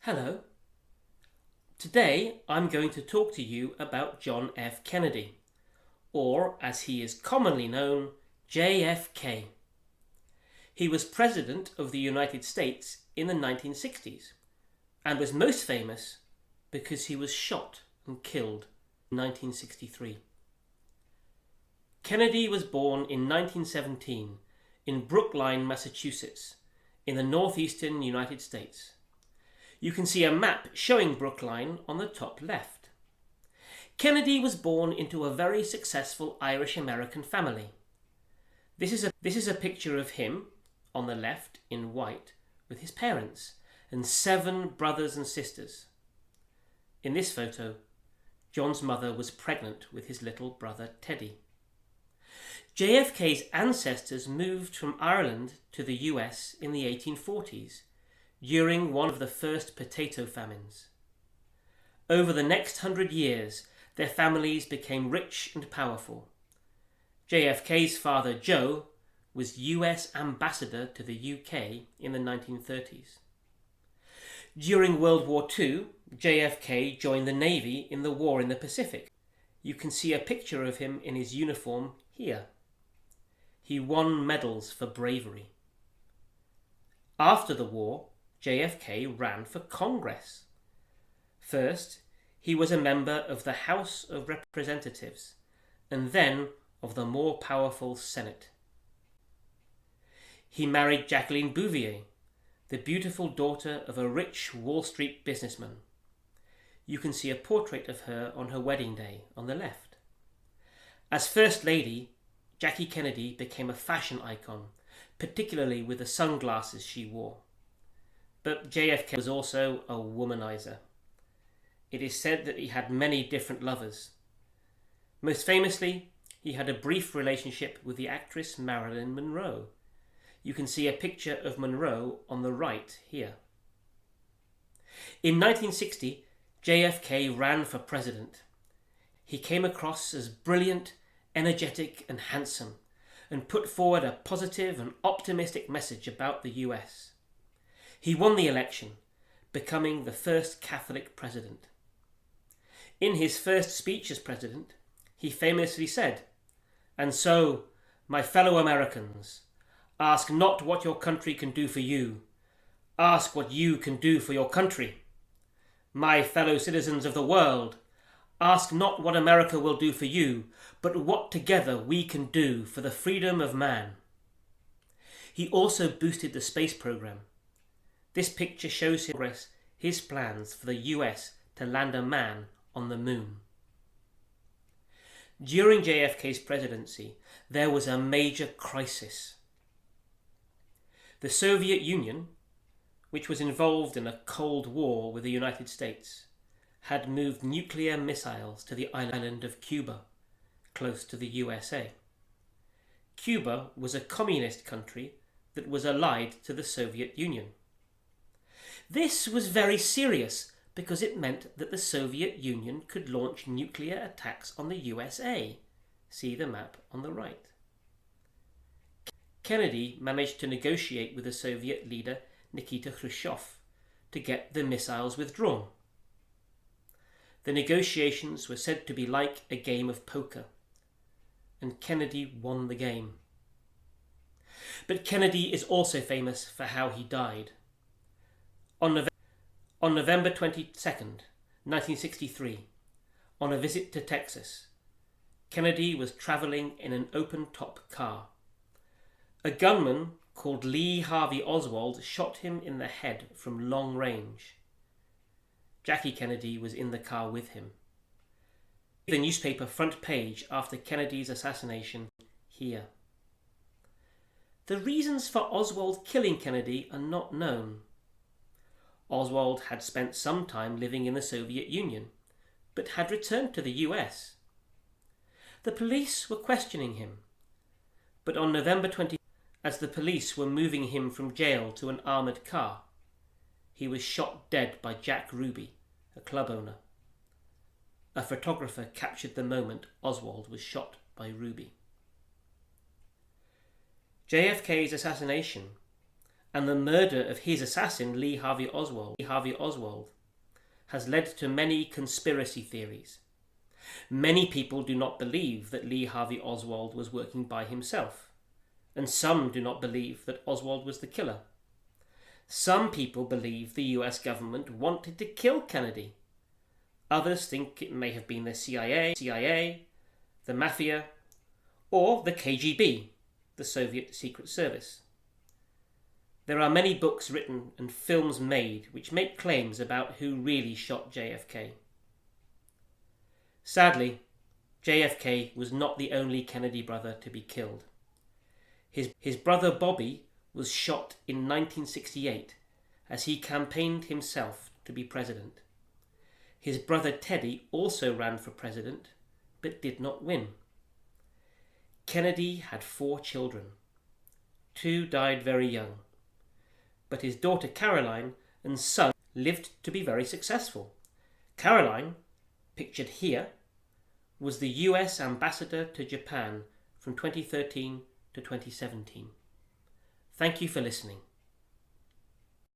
Hello. Today I'm going to talk to you about John F. Kennedy, or as he is commonly known, JFK. He was President of the United States in the 1960s and was most famous because he was shot and killed in 1963. Kennedy was born in 1917 in Brookline, Massachusetts, in the northeastern United States. You can see a map showing Brookline on the top left. Kennedy was born into a very successful Irish-American family. This is a picture of him, on the left in white, with his parents and 7 brothers and sisters. In this photo, John's mother was pregnant with his little brother Teddy. JFK's ancestors moved from Ireland to the US in the 1840s, during one of the first potato famines. Over the next 100 years, their families became rich and powerful. JFK's father, Joe, was US ambassador to the UK in the 1930s. During World War II, JFK joined the Navy in the war in the Pacific. You can see a picture of him in his uniform here. He won medals for bravery. After the war, JFK ran for Congress. First, he was a member of the House of Representatives and then of the more powerful Senate. He married Jacqueline Bouvier, the beautiful daughter of a rich Wall Street businessman. You can see a portrait of her on her wedding day on the left. As First Lady, Jackie Kennedy became a fashion icon, particularly with the sunglasses she wore. But JFK was also a womanizer. It is said that he had many different lovers. Most famously, he had a brief relationship with the actress Marilyn Monroe. You can see a picture of Monroe on the right here. In 1960, JFK ran for president. He came across as brilliant, energetic and handsome, and put forward a positive and optimistic message about the US. He won the election, becoming the first Catholic president. In his first speech as president, he famously said, "And so, my fellow Americans, ask not what your country can do for you. Ask what you can do for your country. My fellow citizens of the world, ask not what America will do for you, but what together we can do for the freedom of man." He also boosted the space program. This picture shows his plans for the US to land a man on the moon. During JFK's presidency, there was a major crisis. The Soviet Union, which was involved in a Cold War with the United States, had moved nuclear missiles to the island of Cuba, close to the USA. Cuba was a communist country that was allied to the Soviet Union. This was very serious because it meant that the Soviet Union could launch nuclear attacks on the USA. See the map on the right. Kennedy managed to negotiate with the Soviet leader Nikita Khrushchev to get the missiles withdrawn. The negotiations were said to be like a game of poker, and Kennedy won the game. But Kennedy is also famous for how he died. On November 22nd, 1963, on a visit to Texas, Kennedy was traveling in an open-top car. A gunman called Lee Harvey Oswald shot him in the head from long range. Jackie Kennedy was in the car with him. The newspaper front page after Kennedy's assassination here. The reasons for Oswald killing Kennedy are not known. Oswald had spent some time living in the Soviet Union, but had returned to the US. The police were questioning him, but on November 20, as the police were moving him from jail to an armoured car, he was shot dead by Jack Ruby, a club owner. A photographer captured the moment Oswald was shot by Ruby. JFK's assassination, and the murder of his assassin, Lee Harvey Oswald, has led to many conspiracy theories. Many people do not believe that Lee Harvey Oswald was working by himself, and some do not believe that Oswald was the killer. Some people believe the US government wanted to kill Kennedy. Others think it may have been the CIA, the Mafia, or the KGB, the Soviet Secret Service. There are many books written and films made which make claims about who really shot JFK. Sadly, JFK was not the only Kennedy brother to be killed. His brother Bobby was shot in 1968 as he campaigned himself to be president. His brother Teddy also ran for president, but did not win. Kennedy had 4 children. 2 died very young, but his daughter Caroline and son lived to be very successful. Caroline, pictured here, was the US ambassador to Japan from 2013 to 2017. Thank you for listening.